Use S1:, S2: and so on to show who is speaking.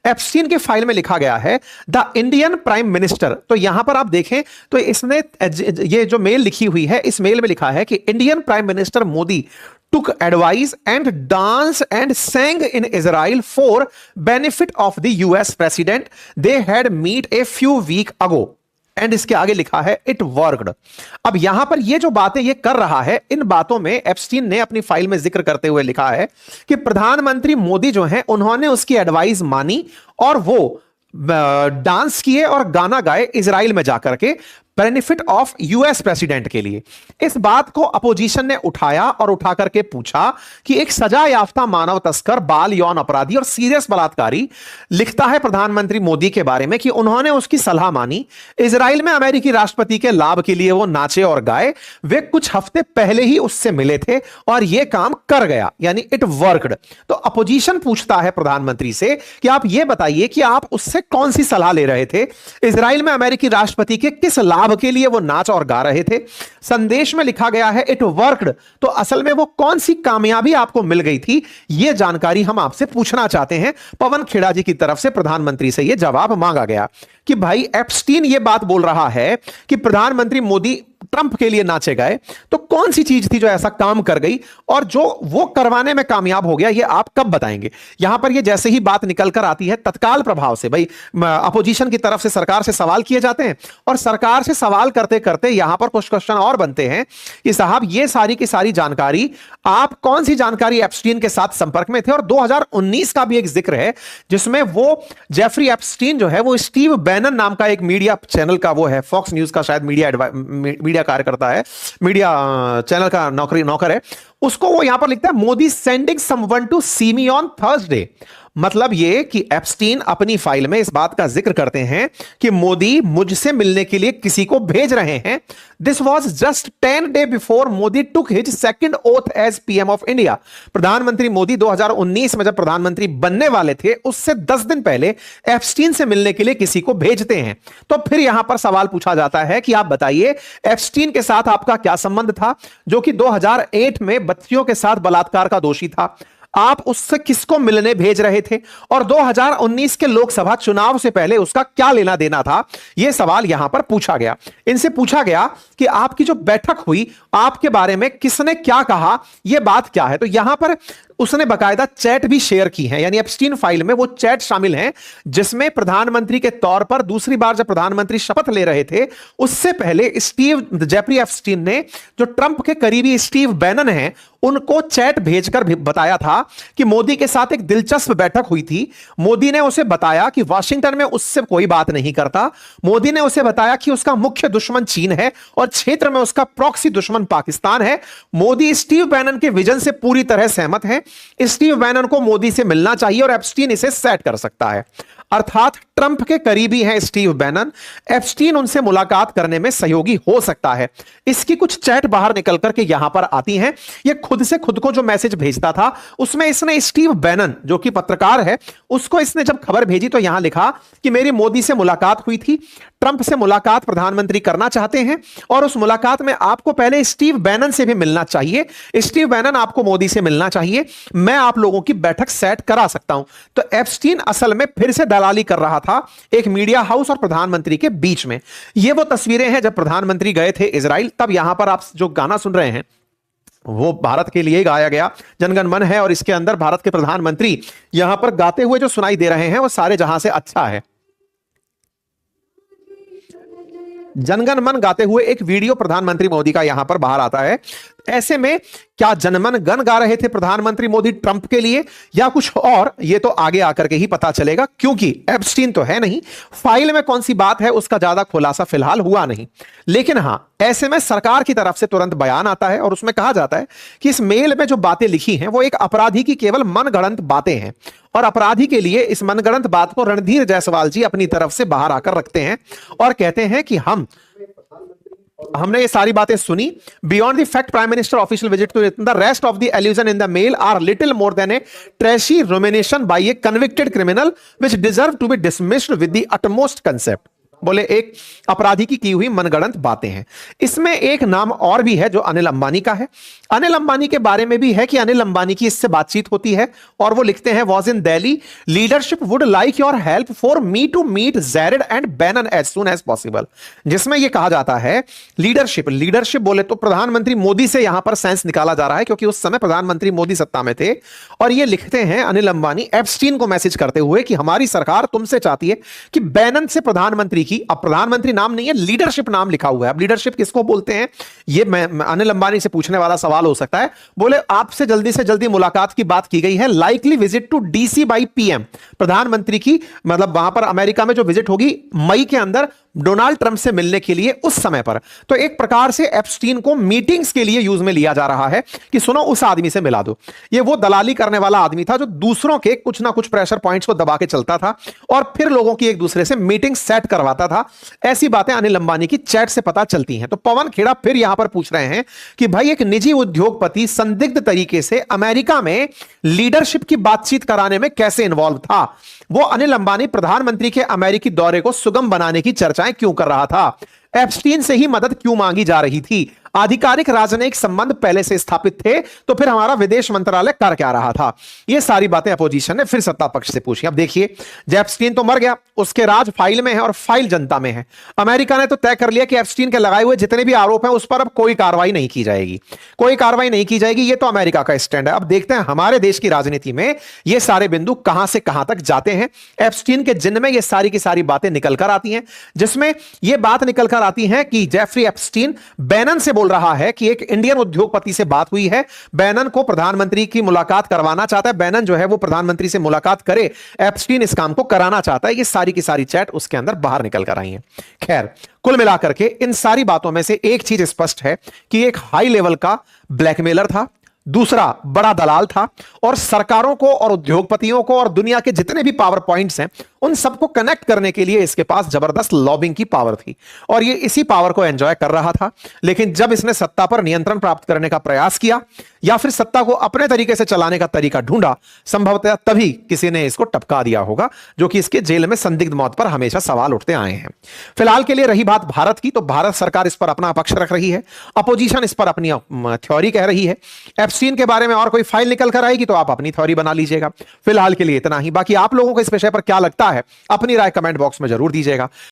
S1: Epstein की file में लिखा गया है द इंडियन प्राइम मिनिस्टर। तो यहां पर आप देखें तो इसने ये जो मेल लिखी हुई है, इस मेल में लिखा है कि Indian prime minister Modi took advice and danced and sang in Israel for benefit of the US president. They had met a few weeks ago. And इसके आगे लिखा है इट वर्कड। अब यहां पर ये जो बातें ये कर रहा है, इन बातों में एप्स्टीन ने अपनी फाइल में जिक्र करते हुए लिखा है कि प्रधानमंत्री मोदी जो हैं उन्होंने उसकी एडवाइस मानी और वो डांस किए और गाना गाए इजराइल में जाकर के बेनिफिट ऑफ यूएस प्रेसिडेंट के लिए। इस बात को अपोजिशन ने उठाया और उठा करके पूछा कि एक सजा याफ्ता मानव तस्कर, बाल यौन अपराधी और सीरियस बलात्कारी लिखता है प्रधानमंत्री मोदी के बारे में कि उन्होंने उसकी सलाह मानी, इजराइल में अमेरिकी राष्ट्रपति के लाभ के लिए वो नाचे और गाए, वे कुछ हफ्ते पहले ही उससे मिले थे और यह काम कर गया, यानी इट वर्कड। तो अपोजिशन पूछता है प्रधानमंत्री से कि आप यह बताइए कि आप उससे कौन सी सलाह ले रहे थे, इजराइल में अमेरिकी राष्ट्रपति के किस लाभ के लिए वो नाच और गा रहे थे। संदेश में लिखा गया है इट वर्कड, तो असल में वो कौन सी कामयाबी आपको मिल गई थी, यह जानकारी हम आपसे पूछना चाहते हैं। पवन खेड़ा जी की तरफ से प्रधानमंत्री से यह जवाब मांगा गया कि भाई एप्स्टीन यह बात बोल रहा है कि प्रधानमंत्री मोदी ट्रंप के लिए नाचे गए, तो कौन सी चीज थी जो ऐसा काम कर गई और जो वो करवाने में कामयाब हो गया, ये आप कब बताएंगे। यहां पर ये जैसे ही बात निकल कर आती है तत्काल प्रभाव से भाई अपोजिशन की तरफ से सरकार से सवाल किए जाते हैं और सरकार से सवाल करते करते यहां पर कुछ क्वेश्चन और बनते हैं कि साहब ये सारी की सारी जानकारी, आप कौन सी जानकारी एप्स्टीन के साथ संपर्क में थे। और 2019 का भी एक जिक्र है जिसमें वो जेफरी एप्स्टीन जो है वो स्टीव बैनन नाम का एक मीडिया चैनल का वो है, फॉक्स न्यूज का शायद मीडिया कार्य करता है, मीडिया चैनल का नौकर है, उसको वो यहां पर लिखता है Modi sending someone to see me on Thursday. मतलब ये कि एप्स्टीन अपनी फाइल में इस बात का जिक्र करते हैं कि मोदी मुझसे मिलने के लिए किसी को भेज रहे हैं। This was just 10 days before Modi took his second oath as PM of India. प्रधानमंत्री मोदी 2019 में जब प्रधानमंत्री बनने वाले थे उससे 10 दिन पहले एप्स्टीन से मिलने के लिए किसी को भेजते हैं। तो फिर यहां पर सवाल पूछा जाता है कि आप बताइए एप्स्टीन के साथ आपका क्या संबंध था, जो कि 2008 में बच्चियों के साथ बलात्कार का दोषी था। आप उससे किसको मिलने भेज रहे थे और 2019 के लोकसभा चुनाव से पहले उसका क्या लेना देना था, यह सवाल यहां पर पूछा गया। इनसे पूछा गया कि आपकी जो बैठक हुई आपके बारे में किसने क्या कहा, यह बात क्या है। तो यहां पर उसने बकायदा चैट भी शेयर की है, यानी एप्स्टीन फाइल में वो चैट शामिल हैं जिसमें प्रधानमंत्री के तौर पर दूसरी बार जब प्रधानमंत्री शपथ ले रहे थे उससे पहले जेफरी एप्स्टीन ने जो ट्रंप के करीबी स्टीव बैनन हैं उनको चैट भेजकर बताया था कि मोदी के साथ एक दिलचस्प बैठक हुई थी। मोदी ने उसे बताया कि वाशिंगटन में उससे कोई बात नहीं करता। मोदी ने उसे बताया कि उसका मुख्य दुश्मन चीन है और क्षेत्र में उसका प्रॉक्सी दुश्मन पाकिस्तान है। मोदी स्टीव बैनन के विजन से पूरी तरह सहमत है। स्टीव बैनन को मोदी से मिलना चाहिए और एप्स्टीन इसे सेट कर सकता है। अर्थात ट्रंप के करीबी हैं स्टीव बैनन, एप्स्टीन उनसे मुलाकात करने में सहयोगी हो सकता है। इसकी कुछ चैट बाहर निकल करके यहां पर आती हैं। यह खुद से खुद को जो मैसेज भेजता था उसमें इसने स्टीव बैनन जो कि पत्रकार है उसको इसने जब खबर भेजी तो यहां लिखा कि मेरी मोदी से मुलाकात हुई थी, ट्रंप से मुलाकात प्रधानमंत्री करना चाहते हैं और उस मुलाकात में आपको पहले स्टीव बैनन से भी मिलना चाहिए, स्टीव बैनन आपको मोदी से मिलना चाहिए, मैं आप लोगों की बैठक सेट करा सकता हूं। तो एप्स्टीन असल में फिर से दलाली कर रहा था एक मीडिया हाउस और प्रधानमंत्री के बीच में। ये वो तस्वीरें हैं जब प्रधानमंत्री गए थे इजराइल, तब यहां पर आप जो गाना सुन रहे हैं वो भारत के लिए गाया गया जनगण मन है और इसके अंदर भारत के प्रधानमंत्री यहां पर गाते हुए जो सुनाई दे रहे हैं वो सारे जहां से अच्छा है। जनगण मन गाते हुए एक वीडियो प्रधानमंत्री मोदी का यहां पर बाहर आता है। ऐसे में क्या जनमन गण गा रहे थे प्रधानमंत्री मोदी ट्रंप के लिए या कुछ और, यह तो आगे आकर के ही पता चलेगा क्योंकि एप्स्टीन तो है नहीं, फाइल में कौन सी बात है उसका ज्यादा खुलासा फिलहाल हुआ नहीं। लेकिन हां, ऐसे में सरकार की तरफ से तुरंत बयान आता है और उसमें कहा जाता है कि इस मेल में जो बातें लिखी हैं वो एक अपराधी की केवल मनगढ़ंत बातें हैं और अपराधी के लिए इस मनगढ़ंत बात को रणधीर जायसवाल जी अपनी तरफ से बाहर आकर रखते हैं और कहते हैं कि हमने ये सारी बातें सुनी। Beyond the fact prime minister official visit to the rest of the allusion in the mail are little more than a trashy rumination by a convicted criminal which deserve to be dismissed with the utmost concept. बोले एक अपराधी की हुई मनगढ़ंत बातें हैं। इसमें एक नाम और भी है जो अनिल अंबानी का है। अनिल अंबानी के बारे में भी है कि अनिल अंबानी की इससे बातचीत होती है और वो लिखते हैं, was in Delhi, leadership would like your help for me to meet Jared and Bannon as soon as possible. जिसमें यह कहा जाता है लीडरशिप बोले तो प्रधानमंत्री मोदी से यहां पर सेंस निकाला जा रहा है, क्योंकि उस समय प्रधानमंत्री मोदी सत्ता में थे। और ये लिखते हैं अनिल अंबानी एप्स्टीन को मैसेज करते हुए कि हमारी सरकार तुमसे चाहती है कि बैनन से प्रधानमंत्री की, अब प्रधानमंत्री नाम नहीं है, लीडरशिप नाम लिखा हुआ है। अब लीडरशिप किसको बोलते हैं, ये मैं अनिल अंबानी से पूछने वाला सवाल हो सकता है। बोले आपसे जल्दी से जल्दी मुलाकात की बात की गई है, likely visit to DC by PM, प्रधानमंत्री की मतलब वहां पर अमेरिका में जो विजिट होगी मई के अंदर डोनाल्ड ट्रंप से मिलने के लिए उस समय पर। तो एक प्रकार से एप्स्टीन को मीटिंग्स के लिए यूज में लिया जा रहा है कि सुनो उस आदमी से मिला दो। ये वो दलाली करने वाला आदमी था जो दूसरों के कुछ ना कुछ प्रेशर पॉइंट्स को दबा के चलता था और फिर लोगों की एक दूसरे से मीटिंग सेट करवाता था। ऐसी बातें अनिल अंबानी की चैट से पता चलती हैं। तो पवन खेड़ा फिर यहां पर पूछ रहे हैं कि भाई एक निजी उद्योगपति संदिग्ध तरीके से अमेरिका में लीडरशिप की बातचीत कराने में कैसे इन्वॉल्व था? वो अनिल अंबानी प्रधानमंत्री के अमेरिकी दौरे को सुगम बनाने की चर्चाएं क्यों कर रहा था? एप्स्टीन से ही मदद क्यों मांगी जा रही थी? आधिकारिक राजनयिक संबंध पहले से स्थापित थे तो फिर हमारा विदेश मंत्रालय कर क्या रहा था? ये सारी बातें अपोजिशन ने फिर सत्ता पक्ष से पूछी। अब देखिए, एप्स्टीन तो मर गया, उसके राज फाइल में है और फाइल जनता में है। अमेरिका ने तो तय कर लिया कि एप्स्टीन के लगाए हुए जितने भी आरोप हैं उस पर अब कोई कार्रवाई नहीं की जाएगी, कोई कार्रवाई नहीं की जाएगी। ये तो अमेरिका का स्टैंड है। अब देखते हैं हमारे देश की राजनीति में ये सारे बिंदु कहां से कहां तक जाते हैं। एप्स्टीन के जिन में ये सारी की सारी बातें निकल कर आती हैं, जिसमें यह बात निकल कर आती है कि जेफरी एप्स्टीन बैनन से बोल रहा है कि एक इंडियन उद्योगपति से बात हुई है, बैनन को प्रधानमंत्री की मुलाकात करवाना चाहता है, बैनन जो है वो प्रधानमंत्री से मुलाकात करे, एप्स्टीन इस काम को कराना चाहता है। ये सारी की सारी चैट उसके अंदर बाहर निकल कर आई है। खैर, कुल मिलाकर के इन सारी बातों में से एक चीज स्पष्ट है कि एक हाई लेवल का ब्लैकमेलर था, दूसरा बड़ा दलाल था और सरकारों को और उद्योगपतियों को और दुनिया के जितने भी पावर पॉइंट्स हैं उन सबको कनेक्ट करने के लिए इसके पास जबरदस्त लॉबिंग की पावर थी और ये इसी पावर को एंजॉय कर रहा था। लेकिन जब इसने सत्ता पर नियंत्रण प्राप्त करने का प्रयास किया या फिर सत्ता को अपने तरीके से चलाने का तरीका ढूंढा, संभवतः तभी किसी ने इसको टपका दिया होगा, जो कि इसके जेल में संदिग्ध मौत पर हमेशा सवाल उठते आए हैं। फिलहाल के लिए रही बात भारत की, तो भारत सरकार इस पर अपना पक्ष रख रही है, अपोजिशन इस पर अपनी थ्योरी कह रही है। एप्स्टीन के बारे में और कोई फाइल निकल कर आएगी तो आप अपनी थ्योरी बना लीजिएगा। फिलहाल के लिए इतना ही। बाकी आप लोगों को इस विषय पर क्या लगता है, अपनी राय कमेंट बॉक्स में जरूर दीजिएगा।